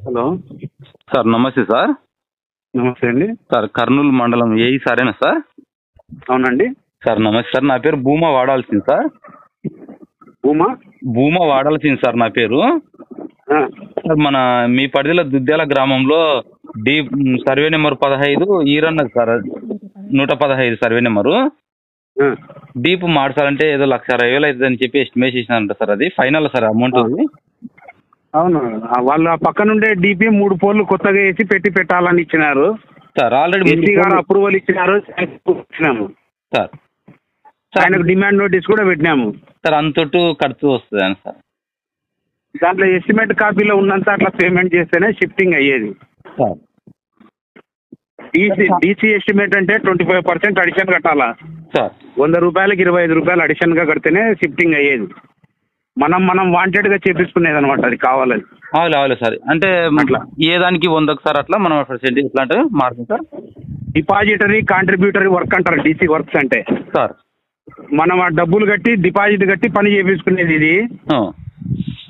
Hello sir నమస్తే sir. నమస్తే అండి. సార్ కర్నూలు మండలం ఏఈ సారేనా సార్? అవునండి సార్ నమస్తే సార్. నా పేరు భూమా వాడాల్సింది సార్. భూమా వాడాల్సింది సార్ నా పేరు. సార్ మన మీ పరిధిలో దుద్యాల గ్రామంలో డి సర్వే నెంబర్ 15 ఈరన్నది సార్, 115 సర్వే నెంబరు. డీప్ మార్చాలంటే ఏదో 1,60,000 అవుతుంది అని చెప్పి ఎస్టిమేట్ చేసినారంట సార్. అది ఫైనల్ సార్ అమౌంట్ అది? అవును, వాళ్ళ పక్కనుండే డిపి 3 పోల్లు కొత్తగా వేసి పెట్టాలని ఇచ్చినారు సార్. ఆల్రెడీ ఎస్సీ గారు అప్రూవల్ ఇచ్చినారు సార్. ఆయనకు డిమాండ్ నోటీస్ కూడా పెట్టినాము సార్. అంతటూ ఖర్చు వస్తుంది అని సార్. దాంట్లో ఎస్టిమేట్ కాపీలో ఉన్నంత అట్లా పేమెంట్ చేస్తేనే షిఫ్టింగ్ అయ్యేది సార్. డీసీ ఎస్టిమేట్ అంటే 25% అడిషన్ కట్టాలా సార్. 100 రూపాయలకి 25 రూపాయలు అడిషన్ గా కడితేనే షిఫ్టింగ్ అయ్యేది. మనం వాంటెడ్ గా చేపించుకునేది అనమాట, అది కావాలని. అవును సార్. అంటే అట్లా ఏ దానికి 100కు సార్ అట్లా మనం పర్సెంటేజ్ ఎట్లా అంటే మారుతుంది సార్? డిపాజిటరీ కాంట్రిబ్యూటరీ వర్క్ అంటారు డీసీ వర్క్స్ అంటే సార్. మనం ఆ డబ్బులు కట్టి డిపాజిట్ కట్టి పని చేపించుకునేది ఇది.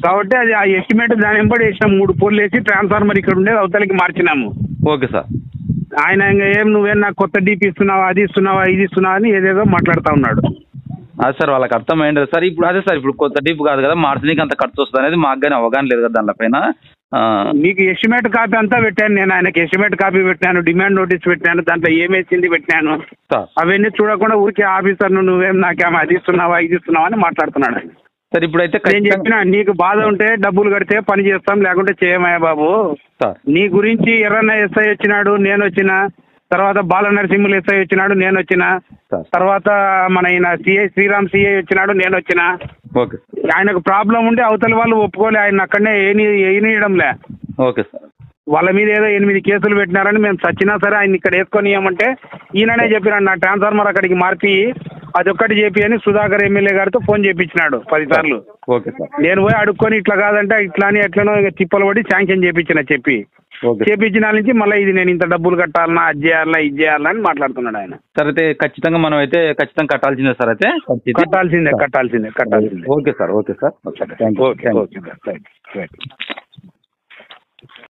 కాబట్టి అది ఆ ఎస్టిమేట్ దాని వెంబడి వేసినాం. 3 పోల్లు వేసి ట్రాన్స్ఫార్మర్ ఇక్కడ ఉండేది అవతలకి మార్చినాము. Okay sir. ఆయన ఇంకా నువ్వేం నాకు కొత్త డీపీ ఇస్తున్నావా, అది ఇస్తున్నావా, ఇది ఇస్తున్నావా అని ఏదేదో మాట్లాడుతూ ఉన్నాడు. అదే సార్, వాళ్ళకి అర్థమైంది సార్. ఇప్పుడు అదే సార్, ఇప్పుడు కొత్త డీప్ కాదు కదా, మార్చడానికి అంత ఖర్చు వస్తుంది అనేది మాకు కానీ అవగాహన లేదు కదా దానిపైన. మీకు ఎస్టిమేట్ కాపీ అంతా పెట్టాను నేను, ఆయనకి ఎస్టిమేట్ కాపీ పెట్టాను, డిమాండ్ నోటీస్ పెట్టాను, దాంట్లో ఏమేసింది పెట్టాను. అవన్నీ చూడకుండా ఊరికే ఆఫీసర్ నువ్వేం నాకేమో అది ఇస్తున్నావా, ఇది ఇస్తున్నావా అని మాట్లాడుతున్నాడు ఆయన. సార్ ఇప్పుడైతే నేను చెప్పిన నీకు బాధ ఉంటే డబ్బులు కడితే పని చేస్తాం, లేకుంటే చేయమయ్యా బాబు. నీ గురించి ఎర్రన్న ఎస్ఐ వచ్చినాడు, నేను వచ్చిన తర్వాత బాల నరసింహులు ఎస్ఐ వచ్చినాడు, నేను వచ్చిన తర్వాత మన ఈయన సిఐ శ్రీరామ్ సిఐ వచ్చినాడు, నేను వచ్చిన. ఆయనకు ప్రాబ్లం ఉండి అవతల వాళ్ళు ఒప్పుకోలే, ఆయన అక్కడనే ఏనియడంలే. Okay sir. వాళ్ళ మీద ఏదో 8 కేసులు పెట్టినారని మేము చచ్చినా సరే ఆయన ఇక్కడ వేసుకొని ఇవ్వమంటే ఈయననే చెప్పినాడు నా ట్రాన్స్ఫార్మర్ అక్కడికి మార్చి అదొక్కటి చెప్పి అని సుధాకర్ ఎమ్మెల్యే గారితో ఫోన్ చేయించినాడు 10 సార్లు. నేను పోయి అడుక్కొని ఇట్లా కాదంటే ఇట్లా అని ఎట్లనో తిప్పలు పడి శాంక్షన్ చేపించిన నుంచి మళ్ళీ ఇది నేను ఇంత డబ్బులు కట్టాలన్నా, అది చేయాలన్నా, ఇది చేయాలన్నా అని మాట్లాడుతున్నాడు ఆయన. సార్ అయితే ఖచ్చితంగా మనం అయితే ఖచ్చితంగా కట్టాల్సిందే సార్. అయితే కట్టాల్సిందే. Okay sir. Okay sir. Okay right.